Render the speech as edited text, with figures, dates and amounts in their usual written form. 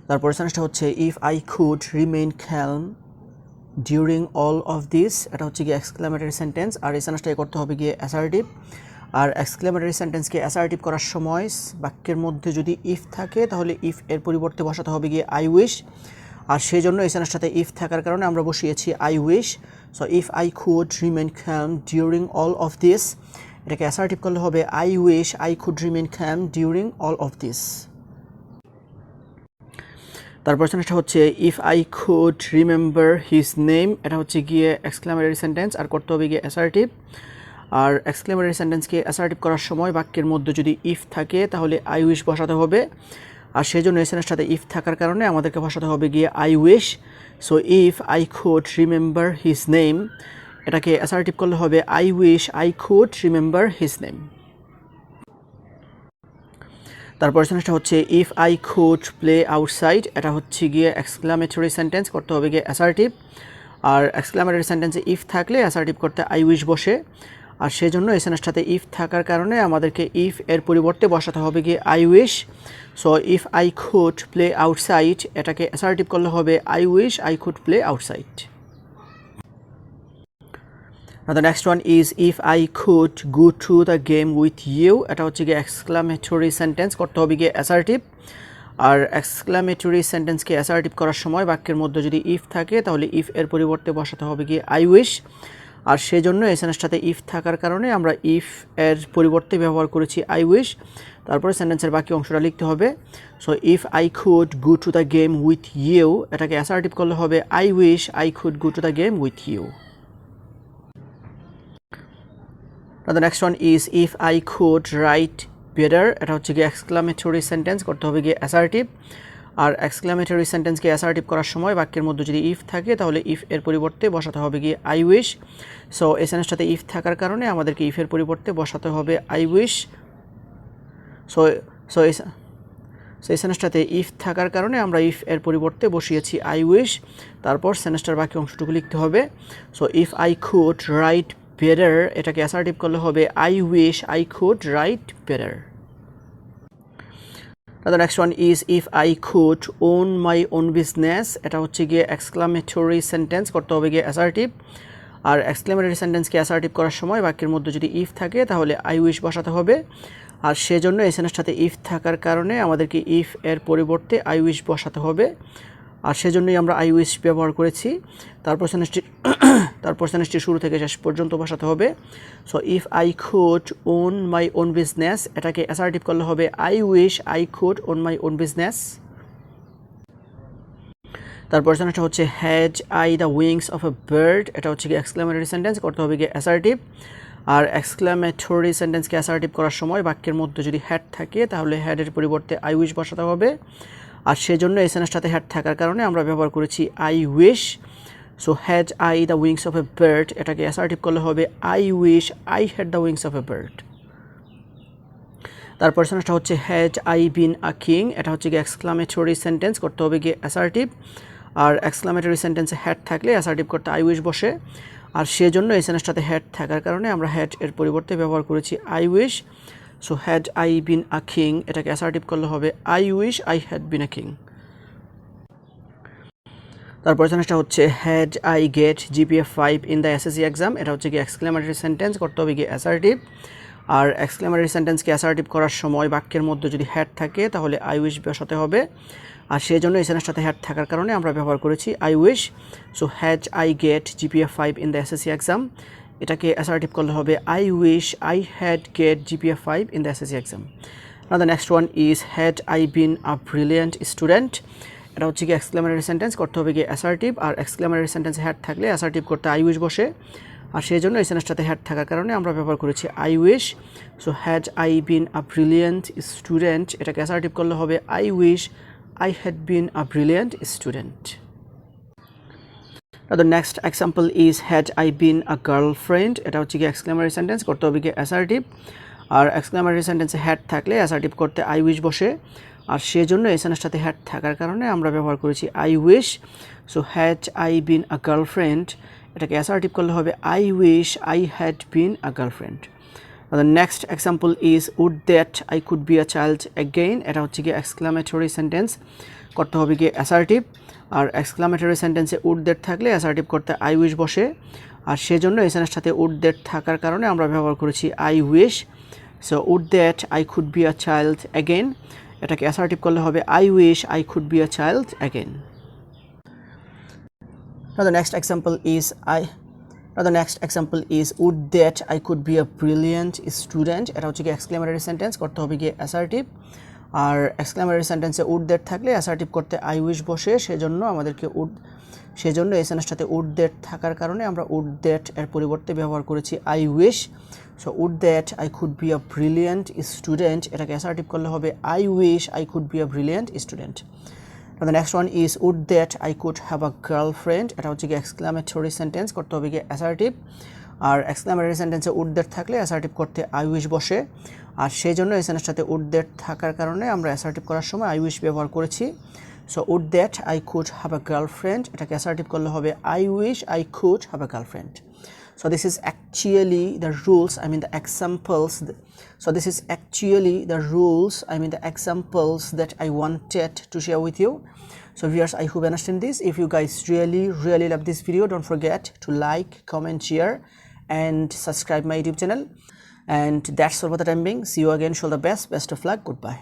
তারপর সেন্টেন্সটা হচ্ছে if I could remain calm during all of this, এটা হচ্ছে গিয়ে এক্সক্লেমেটরি সেন্টেন্স। আর এই সেন্টেন্সটাকে করতে হবে গিয়ে অ্যাসার্টিভ। আর এক্সক্লেমেটরি সেন্টেন্সকে অ্যাসার্টিভ করার সময় বাক্যের মধ্যে যদি ইফ থাকে তাহলে ইফ এর পরিবর্তে বসাতে হবে গিয়ে আই উইশ। আর সেই জন্য এই সেন্টেন্সটাতে ইফ থাকার কারণে আমরা বসিয়েছি I wish. So if I could remain calm during all of this, এটাকে অ্যাসার্টিভ করলে হবে I wish I could remain calm during all of this. তারপর সেন্টেন্সটা হচ্ছে if I could remember his name, এটা হচ্ছে গিয়ে এক্সক্লেমেটরি সেন্টেন্স আর করতে হবে গিয়ে অ্যাসার্টিভ। আর এক্সক্লেমেটরি সেন্টেন্সকে অ্যাসার্টিভ করার সময় বাক্যের মধ্যে যদি ইফ থাকে তাহলে আই উইশ বসাতে হবে। আর সেই জন্য এই সেন্টেন্সটাতে ইফ থাকার কারণে আমাদেরকে বসাতে হবে গিয়ে I wish. So if I could remember his name, এটাকে অ্যাসার্টিভ করলে হবে I wish I could remember his name. তারপর সেন্টেন্সটা হচ্ছে if I could play outside, এটা হচ্ছে গিয়ে এক্সক্লেমেটরি সেন্টেন্স করতে হবে গিয়ে অ্যাসার্টিভ। আর এক্সক্লেমেটরি সেন্টেন্সে ইফ থাকলে অ্যাসার্টিভ করতে আই উইশ বসে। আর সেই জন্য এই সেন্টেন্সটাতে ইফ থাকার কারণে আমাদেরকে ইফ এর পরিবর্তে বসাতে হবে গিয়ে I wish. So if I could play outside, এটাকে অ্যাসার্টিভ করলে হবে I wish I could play outside. The next one is if I could go to the game with you, এটা হচ্ছে গিয়ে এক্সক্লেমেটরি সেন্টেন্স করতে হবে গিয়ে অ্যাসার্টিভ। আর এক্সক্লেমেটরি সেন্টেন্সকে অ্যাসার্টিভ করার সময় বাক্যের মধ্যে যদি ইফ থাকে তাহলে ইফ এর পরিবর্তে বসাতে হবে গিয়ে আই উইশ। আর সেই জন্য এই সেন্টেন্সটাতে ইফ থাকার কারণে আমরা ইফ এর পরিবর্তে ব্যবহার করেছি আই উইশ। তারপরে সেন্টেন্সের বাকি অংশটা লিখতে হবে। So if I could go to the game with you, এটাকে অ্যাসার্টিভ করলে হবে I wish I could go to the game with you. The next one is if I could write better, এটা হচ্ছে গিয়ে এক্সক্লেমেটরি সেন্টেন্স করতে হবে গিয়ে assertive. আর এক্সক্লেমেটরি সেন্টেন্সকে অ্যাসার্টিভ করার সময় বাক্যের মধ্যে যদি ইফ থাকে তাহলে ইফ এর পরিবর্তে বসাতে হবে গিয়ে আই উইশ। সো এই সেন্টেন্সটাতে ইফ থাকার কারণে আমাদেরকে ইফের পরিবর্তে বসাতে হবে আই উইশ। সো সো এই সেন্টেন্সটাতে ইফ থাকার কারণে আমরা ইফ এর পরিবর্তে বসিয়েছি আই উইশ। তারপর সেন্টেন্সটার বাকি অংশটুকু লিখতে হবে। So if I could right better, এটাকে অ্যাসার্টিভ করলে হবে I wish I could right better. The next one is if I could own my own business, এটা হচ্ছে গিয়ে এক্সক্লেমেটরি সেন্টেন্স করতে হবে গিয়ে অ্যাসার্টিভ। আর এক্সক্লেমেটরি সেন্টেন্সকে অ্যাসার্টিভ করার সময় বাক্যের মধ্যে যদি ইফ থাকে তাহলে আই উইশ বসাতে হবে। আর সেজন্য এই সেন্টেন্সটাতে ইফ থাকার কারণে আমাদেরকে ইফ এর পরিবর্তে আই উইশ বসাতে হবে। আর সেজন্যই আমরা আই উইশ ব্যবহার করেছি। তারপর সেন্টেন্সটি শুরু থেকে শেষ পর্যন্ত বসাতে হবে। So if I could own my own business, এটাকে অ্যাসার্টিভ করলে হবে I wish I could own my own business. তারপর সেন্টেন্সটা হচ্ছে had I the wings of a bird, এটা হচ্ছে কি এক্সক্লেমেটরি সেন্টেন্স করতে হবে গিয়ে অ্যাসার্টিভ। আর এক্সক্লেমেটরি সেন্টেন্সকে অ্যাসার্টিভ করার সময় বাক্যের মধ্যে যদি হ্যাড থাকে তাহলে হ্যাডের পরিবর্তে আই উইশ বসাতে হবে। আর সেজন্য এই সেন্টেন্সটাতে হ্যাড থাকার কারণে আমরা ব্যবহার করেছি I wish. So had I the wings of a bird, এটাকে অ্যাসার্টিভ করলে হবে I wish I had the wings of a bird. তারপর সেন্টেন্সটা হচ্ছে had I been a king, এটা হচ্ছে গিয়ে এক্সক্লেমেটরি সেন্টেন্স করতে হবে গিয়ে অ্যাসার্টিভ। আর এক্সক্লেমেটরি সেন্টেন্সে হ্যাড থাকলে অ্যাসার্টিভ করতে আই উইশ বসে। আর সেজন্য এই সেন্টেন্সটাতে হ্যাড থাকার কারণে আমরা হ্যাড এর পরিবর্তে ব্যবহার করেছি I wish. So had I been a king, এটাকে অ্যাসার্টিভ করলে হবে I wish I had been a king. তারপর সেন্টেন্সটা হচ্ছে had I get GPA 5 in the SSC exam, এটা হচ্ছে কি এক্সক্লেমেটরি সেন্টেন্স করতে হবে কি অ্যাসার্টিভ। আর এক্সক্লেমেটরি সেন্টেন্সকে অ্যাসার্টিভ করার সময় বাক্যের মধ্যে যদি হ্যাড থাকে তাহলে আই উইশ বসাতে হবে। আর সেই জন্য এই সেন্টেন্সটাতে হ্যাড থাকার কারণে আমরা ব্যবহার করেছি I wish. So had I get GPA 5 in the SSC exam, এটাকে অ্যাসার্টিভ করলে হবে I wish I had get GPA 5 in the SSC exam. Now the next one is had I been a brilliant student, এটা হচ্ছে কি exclamatory sentence করতে হবে কি assertive. আর এক্সক্লেমেটরি সেন্টেন্সে হ্যাড থাকলে অ্যাসার্টিভ করতে আই উইশ বসে। আর সেই জন্য এই সেন্টেন্সটাতে হ্যাড থাকার কারণে আমরা ব্যবহার করেছি I wish. So had I been a brilliant student, এটাকে অ্যাসার্টিভ করলে হবে I wish I had been a brilliant student. The next example is had I been a girlfriend, এটা হচ্ছে কি এক্সক্লেমেটরি সেন্টেন্স করতে হবে কি অ্যাসার্টিভ। আর এক্সক্লেমেটরি সেন্টেন্সে হ্যাড থাকলে অ্যাসার্টিভ করতে আই উইশ বসে। আর সেজন্য এই সেন্টেন্সটাতে হ্যাড থাকার কারণে আমরা ব্যবহার করেছি I wish. So had I been a girlfriend, এটাকে অ্যাসার্টিভ করলে হবে I wish I had been a girlfriend. The next example is would that I could be a child again. এটা হচ্ছে কি এক্সক্লামেটরি সেন্টেন্স, করতে হবে কি অ্যাসার্টিভ। আর exclamatory সেন্টেন্সে would that থাকলে অ্যাসার্টিভ করতে I wish বসে, আর সেজন্য এসএনএস সাথে would that থাকার কারণে আমরা ব্যবহার করেছি I wish। So would that I could be a child again, এটাকে অ্যাসার্টিভ করলে হবে I wish I could be a child again. Now the next example is would that I could be a brilliant student. এটা হচ্ছে কি exclamatory sentence, করতে হবে কি assertive. আর এক্সক্লেমেটরি সেন্টেন্সে would that থাকলে অ্যাসার্টিভ করতে I wish বসে, সেজন্য আমাদেরকে সেজন্য এসএনএসটাতে সাথে would that থাকার কারণে আমরা would that এর পরিবর্তে ব্যবহার করেছি I wish। So would that I could be a brilliant student, এটাকে অ্যাসার্টিভ করলে হবে I wish I could be a brilliant student. Now the next one is would that I could have a girlfriend. এটা হচ্ছে কি exclamatory sentence, করতে হবে কি assertive. আর exclamatory সেন্টেন্সে would that থাকলে অ্যাসার্টিভ করতে I wish বসে, আর সেই জন্য এসএনএস সাথে would that থাকার কারণে আমরা অ্যাসার্টিভ করার সময় I wish ব্যবহার করেছি। So would that I could have a girlfriend, এটাকে অ্যাসার্টিভ করলে হবে I wish I could have a girlfriend. So this is actually the rules, the examples. So this is actually the rules, the examples that I wanted to share with you. So viewers, I hope you understand this. If you guys really love this video, don't forget to like, comment, share and subscribe my YouTube channel. And that's all for the time being. See you again. Show the best of luck. Goodbye.